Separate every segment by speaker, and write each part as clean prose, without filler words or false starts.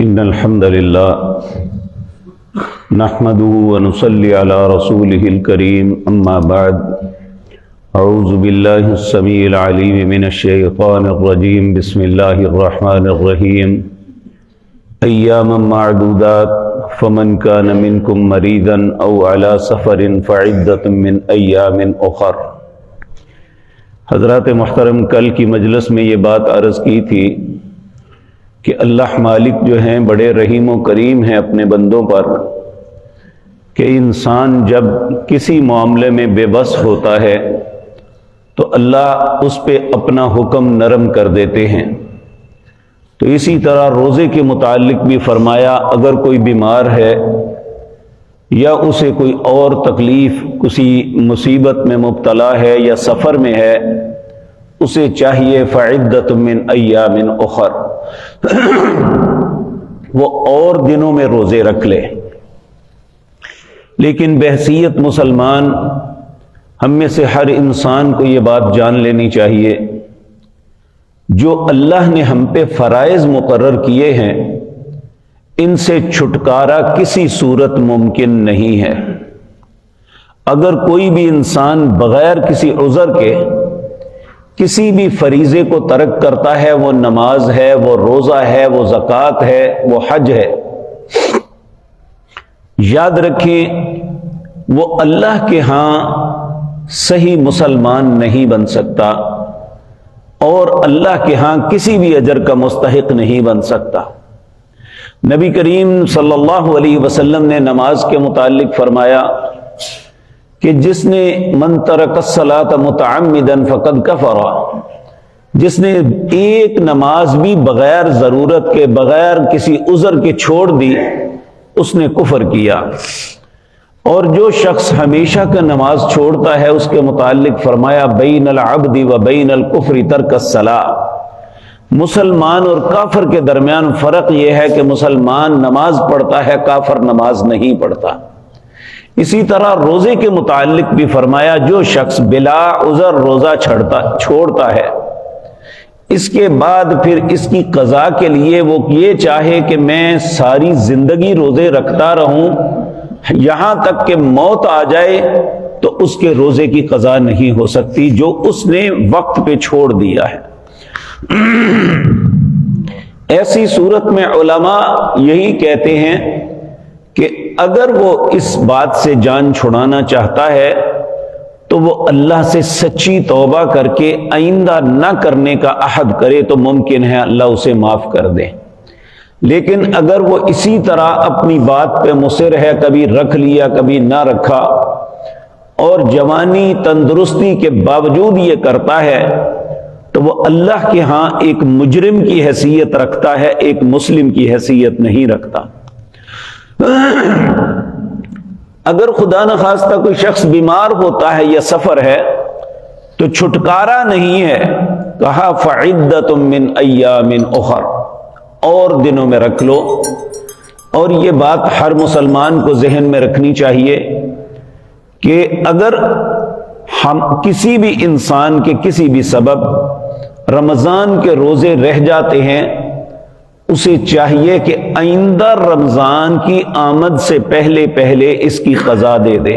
Speaker 1: إن الحمد لله نحمده ونصلي على رسوله الكريم أما بعد أعوذ بالله السميع العليم من الشيطان الرجيم بسم الله الرحمن الرحيم أياما معدودات فمن كان منكم مريضا أو على سفر فعدة من أيام أخر۔ حضرات محترم، کل کی مجلس میں یہ بات عرض کی تھی کہ اللہ مالک جو ہیں بڑے رحیم و کریم ہیں اپنے بندوں پر، کہ انسان جب کسی معاملے میں بے بس ہوتا ہے تو اللہ اس پہ اپنا حکم نرم کر دیتے ہیں۔ تو اسی طرح روزے کے متعلق بھی فرمایا اگر کوئی بیمار ہے یا اسے کوئی اور تکلیف، کسی مصیبت میں مبتلا ہے یا سفر میں ہے، اسے چاہیے فعدۃ من ایام اخر، وہ اور دنوں میں روزے رکھ لے۔ لیکن بحیثیت مسلمان ہم میں سے ہر انسان کو یہ بات جان لینی چاہیے، جو اللہ نے ہم پہ فرائض مقرر کیے ہیں ان سے چھٹکارا کسی صورت ممکن نہیں ہے۔ اگر کوئی بھی انسان بغیر کسی عذر کے کسی بھی فریضے کو ترک کرتا ہے، وہ نماز ہے، وہ روزہ ہے، وہ زکوٰۃ ہے، وہ حج ہے، یاد رکھیں وہ اللہ کے ہاں صحیح مسلمان نہیں بن سکتا اور اللہ کے ہاں کسی بھی اجر کا مستحق نہیں بن سکتا۔ نبی کریم صلی اللہ علیہ وسلم نے نماز کے متعلق فرمایا کہ جس نے من ترک الصلاۃ متعمدا فقد کفر، جس نے ایک نماز بھی بغیر ضرورت کے، بغیر کسی عذر کے چھوڑ دی، اس نے کفر کیا۔ اور جو شخص ہمیشہ کا نماز چھوڑتا ہے اس کے متعلق فرمایا بین العبد و بین الکفر ترک الصلاۃ، مسلمان اور کافر کے درمیان فرق یہ ہے کہ مسلمان نماز پڑھتا ہے، کافر نماز نہیں پڑھتا۔ اسی طرح روزے کے متعلق بھی فرمایا جو شخص بلا عذر روزہ چھوڑتا ہے، اس کے بعد پھر اس کی قضا کے لیے وہ یہ چاہے کہ میں ساری زندگی روزے رکھتا رہوں یہاں تک کہ موت آ جائے، تو اس کے روزے کی قضا نہیں ہو سکتی جو اس نے وقت پہ چھوڑ دیا ہے۔ ایسی صورت میں علماء یہی کہتے ہیں کہ اگر وہ اس بات سے جان چھڑانا چاہتا ہے تو وہ اللہ سے سچی توبہ کر کے آئندہ نہ کرنے کا عہد کرے تو ممکن ہے اللہ اسے معاف کر دے۔ لیکن اگر وہ اسی طرح اپنی بات پہ مصر ہے، کبھی رکھ لیا کبھی نہ رکھا، اور جوانی تندرستی کے باوجود یہ کرتا ہے، تو وہ اللہ کے ہاں ایک مجرم کی حیثیت رکھتا ہے، ایک مسلم کی حیثیت نہیں رکھتا۔ اگر خدا نخواستہ کوئی شخص بیمار ہوتا ہے یا سفر ہے تو چھٹکارا نہیں ہے، کہا فعدۃ من ایام اخر، اور دنوں میں رکھ لو۔ اور یہ بات ہر مسلمان کو ذہن میں رکھنی چاہیے کہ اگر ہم کسی بھی انسان کے کسی بھی سبب رمضان کے روزے رہ جاتے ہیں، اسے چاہیے کہ آئندہ رمضان کی آمد سے پہلے پہلے اس کی قضا دے دے،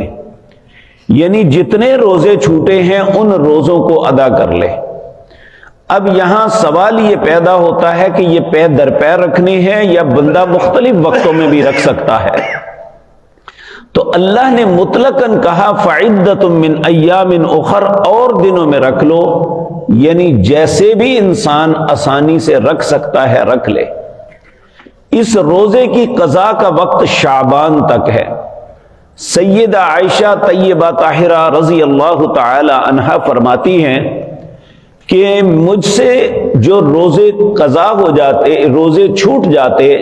Speaker 1: یعنی جتنے روزے چھوٹے ہیں ان روزوں کو ادا کر لے۔ اب یہاں سوال یہ پیدا ہوتا ہے کہ یہ پے در پے رکھنے ہیں یا بندہ مختلف وقتوں میں بھی رکھ سکتا ہے؟ تو اللہ نے مطلقاً کہا فعدۃ من ایام اخر، اور دنوں میں رکھ لو، یعنی جیسے بھی انسان آسانی سے رکھ سکتا ہے رکھ لے۔ اس روزے کی قضا کا وقت شعبان تک ہے۔ سیدہ عائشہ طیبہ طاہرہ رضی اللہ تعالی عنہا فرماتی ہیں کہ مجھ سے جو روزے قضا ہو جاتے، روزے چھوٹ جاتے،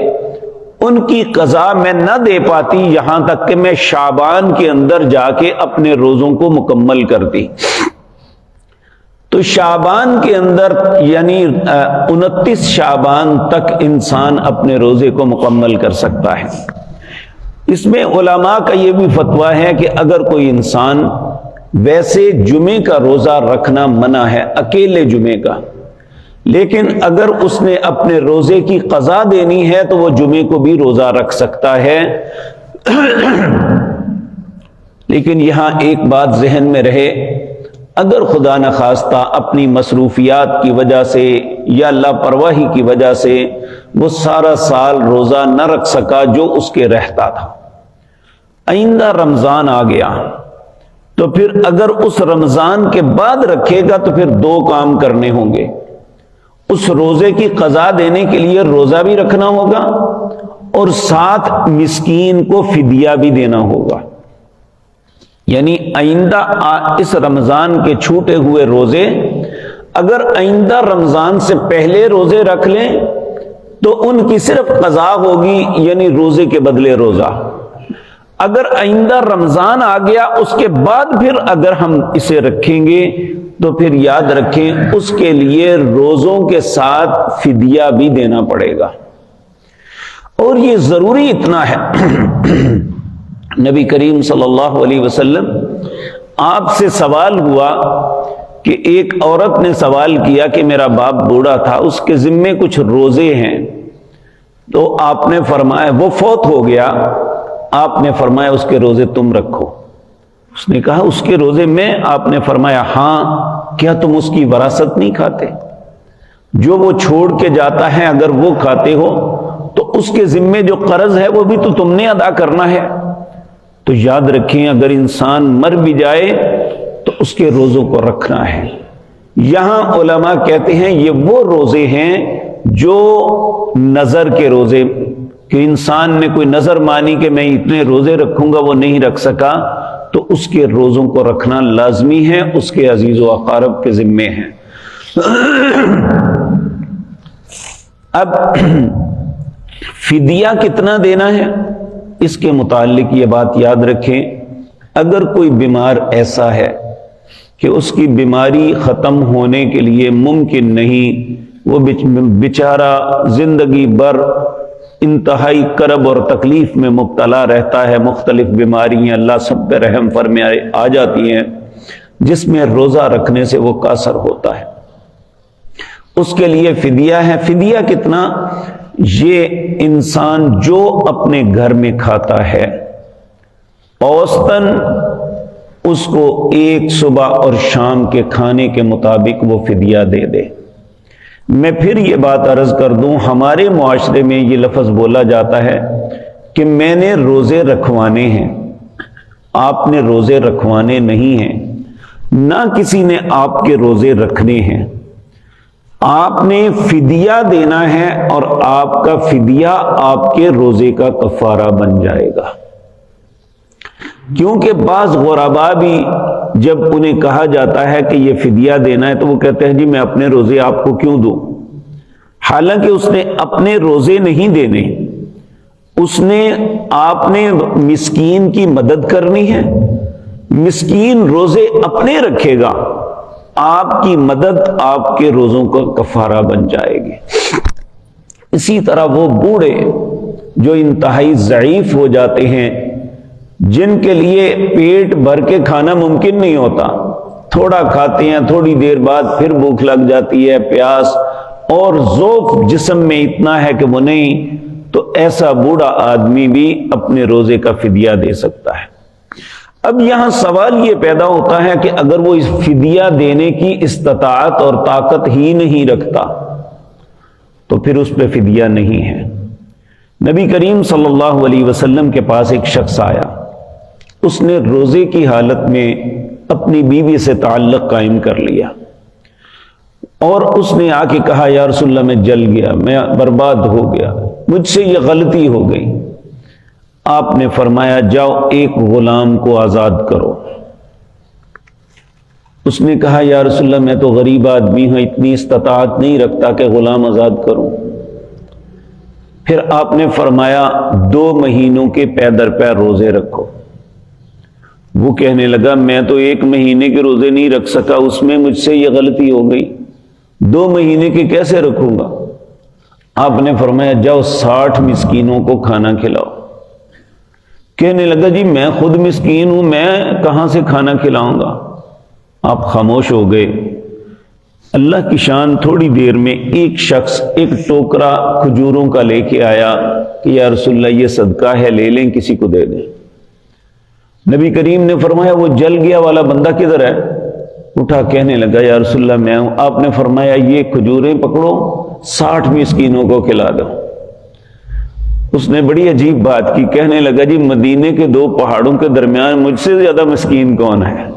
Speaker 1: ان کی قضا میں نہ دے پاتی یہاں تک کہ میں شعبان کے اندر جا کے اپنے روزوں کو مکمل کرتی۔ تو شعبان کے اندر یعنی 29 شعبان تک انسان اپنے روزے کو مکمل کر سکتا ہے۔ اس میں علماء کا یہ بھی فتویٰ ہے کہ اگر کوئی انسان ویسے جمعے کا روزہ رکھنا منع ہے، اکیلے جمعے کا، لیکن اگر اس نے اپنے روزے کی قضا دینی ہے تو وہ جمعے کو بھی روزہ رکھ سکتا ہے۔ لیکن یہاں ایک بات ذہن میں رہے، اگر خدا نخواستہ اپنی مصروفیات کی وجہ سے یا لاپرواہی کی وجہ سے وہ سارا سال روزہ نہ رکھ سکا جو اس کے رہتا تھا، آئندہ رمضان آ گیا تو پھر اگر اس رمضان کے بعد رکھے گا تو پھر دو کام کرنے ہوں گے، اس روزے کی قضا دینے کے لیے روزہ بھی رکھنا ہوگا اور ساتھ مسکین کو فدیہ بھی دینا ہوگا۔ یعنی آئندہ اس رمضان کے چھوٹے ہوئے روزے اگر آئندہ رمضان سے پہلے روزے رکھ لیں تو ان کی صرف قضا ہوگی، یعنی روزے کے بدلے روزہ۔ اگر آئندہ رمضان آ گیا اس کے بعد پھر اگر ہم اسے رکھیں گے تو پھر یاد رکھیں اس کے لیے روزوں کے ساتھ فدیہ بھی دینا پڑے گا۔ اور یہ ضروری اتنا ہے، نبی کریم صلی اللہ علیہ وسلم آپ سے سوال ہوا کہ ایک عورت نے سوال کیا کہ میرا باپ بوڑھا تھا، اس کے ذمے کچھ روزے ہیں، تو آپ نے فرمایا وہ فوت ہو گیا، آپ نے فرمایا اس کے روزے تم رکھو۔ اس نے کہا اس کے روزے میں؟ آپ نے فرمایا ہاں، کیا تم اس کی وراثت نہیں کھاتے؟ جو وہ چھوڑ کے جاتا ہے اگر وہ کھاتے ہو تو اس کے ذمے جو قرض ہے وہ بھی تو تم نے ادا کرنا ہے۔ تو یاد رکھیں اگر انسان مر بھی جائے تو اس کے روزوں کو رکھنا ہے۔ یہاں علماء کہتے ہیں یہ وہ روزے ہیں جو نظر کے روزے، کہ انسان نے کوئی نظر مانی کہ میں اتنے روزے رکھوں گا، وہ نہیں رکھ سکا تو اس کے روزوں کو رکھنا لازمی ہے، اس کے عزیز و اقارب کے ذمے ہیں۔ اب فدیہ کتنا دینا ہے اس کے متعلق یہ بات یاد رکھیں، اگر کوئی بیمار ایسا ہے کہ اس کی بیماری ختم ہونے کے لیے ممکن نہیں، وہ بیچارہ زندگی بھر انتہائی کرب اور تکلیف میں مبتلا رہتا ہے، مختلف بیماریاں اللہ سب پہ رحم فرمائے آ جاتی ہیں، جس میں روزہ رکھنے سے وہ قاصر ہوتا ہے، اس کے لیے فدیہ ہے۔ فدیہ کتنا؟ یہ انسان جو اپنے گھر میں کھاتا ہے اوسطاً اس کو ایک صبح اور شام کے کھانے کے مطابق وہ فدیہ دے دے۔ میں پھر یہ بات عرض کر دوں، ہمارے معاشرے میں یہ لفظ بولا جاتا ہے کہ میں نے روزے رکھوانے ہیں، آپ نے روزے رکھوانے نہیں ہیں، نہ کسی نے آپ کے روزے رکھنے ہیں، آپ نے فدیہ دینا ہے اور آپ کا فدیہ آپ کے روزے کا کفارہ بن جائے گا۔ کیونکہ بعض غرباء بھی جب انہیں کہا جاتا ہے کہ یہ فدیہ دینا ہے تو وہ کہتے ہیں جی میں اپنے روزے آپ کو کیوں دوں، حالانکہ اس نے اپنے روزے نہیں دینے، اس نے آپ نے مسکین کی مدد کرنی ہے، مسکین روزے اپنے رکھے گا، آپ کی مدد آپ کے روزوں کا کفارہ بن جائے گی۔ اسی طرح وہ بوڑھے جو انتہائی ضعیف ہو جاتے ہیں، جن کے لیے پیٹ بھر کے کھانا ممکن نہیں ہوتا، تھوڑا کھاتے ہیں تھوڑی دیر بعد پھر بھوک لگ جاتی ہے، پیاس اور ذوق جسم میں اتنا ہے کہ وہ نہیں، تو ایسا بوڑھا آدمی بھی اپنے روزے کا فدیہ دے سکتا ہے۔ اب یہاں سوال یہ پیدا ہوتا ہے کہ اگر وہ اس فدیہ دینے کی استطاعت اور طاقت ہی نہیں رکھتا تو پھر اس پہ فدیہ نہیں ہے۔ نبی کریم صلی اللہ علیہ وسلم کے پاس ایک شخص آیا، اس نے روزے کی حالت میں اپنی بیوی سے تعلق قائم کر لیا اور اس نے آ کے کہا یا رسول اللہ میں جل گیا، میں برباد ہو گیا، مجھ سے یہ غلطی ہو گئی۔ آپ نے فرمایا جاؤ ایک غلام کو آزاد کرو۔ اس نے کہا یا رسول اللہ میں تو غریب آدمی ہوں، اتنی استطاعت نہیں رکھتا کہ غلام آزاد کروں۔ پھر آپ نے فرمایا 2 مہینوں کے پے در پے روزے رکھو۔ وہ کہنے لگا میں تو 1 مہینے کے روزے نہیں رکھ سکا، اس میں مجھ سے یہ غلطی ہو گئی، 2 مہینے کے کیسے رکھوں گا؟ آپ نے فرمایا جاؤ 60 مسکینوں کو کھانا کھلاؤ۔ کہنے لگا جی میں خود مسکین ہوں، میں کہاں سے کھانا کھلاؤں گا؟ آپ خاموش ہو گئے۔ اللہ کی شان، تھوڑی دیر میں ایک شخص ایک ٹوکرا کھجوروں کا لے کے آیا کہ یا رسول اللہ یہ صدقہ ہے، لے لیں، کسی کو دے دیں۔ نبی کریم نے فرمایا وہ جل گیا والا بندہ کدھر ہے؟ اٹھا کہنے لگا یا رسول اللہ میں ہوں۔ آپ نے فرمایا یہ کھجوریں پکڑو، 60 مسکینوں کو کھلا دو۔ اس نے بڑی عجیب بات کی، کہنے لگا جی مدینے کے 2 پہاڑوں کے درمیان مجھ سے زیادہ مسکین کون ہے؟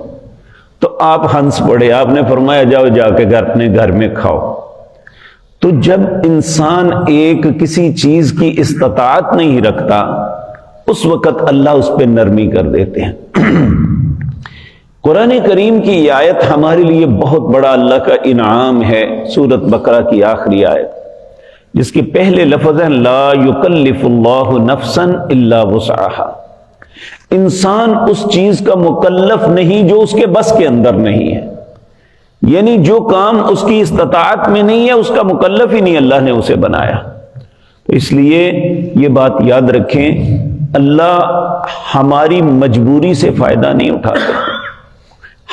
Speaker 1: تو آپ ہنس پڑے، آپ نے فرمایا جاؤ جا کے اپنے گھر میں کھاؤ۔ تو جب انسان ایک کسی چیز کی استطاعت نہیں رکھتا اس وقت اللہ اس پہ نرمی کر دیتے ہیں۔ قرآن کریم کی یہ آیت ہمارے لیے بہت بڑا اللہ کا انعام ہے، سورۃ بقرہ کی آخری آیت، جس کے پہلے لفظ ہیں لا یکلف اللہ نفسا الا وسعها۔ انسان اس چیز کا مکلف نہیں جو اس کے بس کے اندر نہیں ہے، یعنی جو کام اس کی استطاعت میں نہیں ہے اس کا مکلف ہی نہیں اللہ نے اسے بنایا۔ تو اس لیے یہ بات یاد رکھیں، اللہ ہماری مجبوری سے فائدہ نہیں اٹھاتے،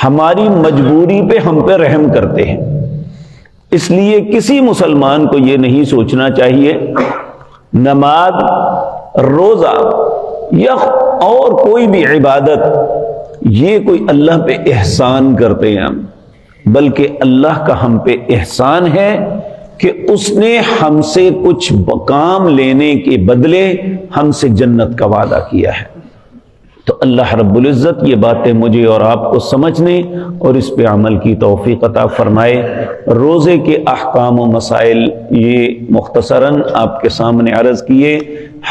Speaker 1: ہماری مجبوری پہ ہم پہ رحم کرتے ہیں۔ اس لیے کسی مسلمان کو یہ نہیں سوچنا چاہیے نماز، روزہ یا اور کوئی بھی عبادت یہ کوئی اللہ پہ احسان کرتے ہیں ہم، بلکہ اللہ کا ہم پہ احسان ہے کہ اس نے ہم سے کچھ کام لینے کے بدلے ہم سے جنت کا وعدہ کیا ہے۔ تو اللہ رب العزت یہ باتیں مجھے اور آپ کو سمجھنے اور اس پہ عمل کی توفیق عطا فرمائے۔ روزے کے احکام و مسائل یہ مختصراً آپ کے سامنے عرض کیے۔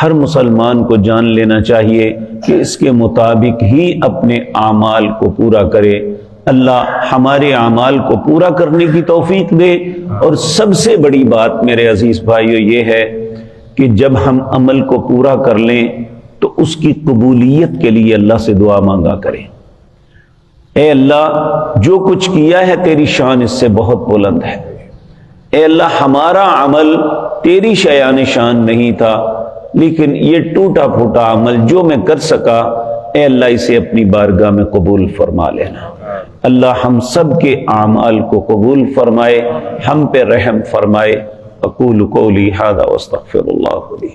Speaker 1: ہر مسلمان کو جان لینا چاہیے کہ اس کے مطابق ہی اپنے اعمال کو پورا کرے۔ اللہ ہمارے اعمال کو پورا کرنے کی توفیق دے۔ اور سب سے بڑی بات میرے عزیز بھائیو یہ ہے کہ جب ہم عمل کو پورا کر لیں تو اس کی قبولیت کے لیے اللہ سے دعا مانگا کریں، اے اللہ جو کچھ کیا ہے تیری شان اس سے بہت بلند ہے، اے اللہ ہمارا عمل تیری شایان شان نہیں تھا، لیکن یہ ٹوٹا پھوٹا عمل جو میں کر سکا اے اللہ اسے اپنی بارگاہ میں قبول فرما لینا۔ اللہ ہم سب کے اعمال کو قبول فرمائے، ہم پہ رحم فرمائے۔ اقول قولی ھذا واستغفر اللہ لی۔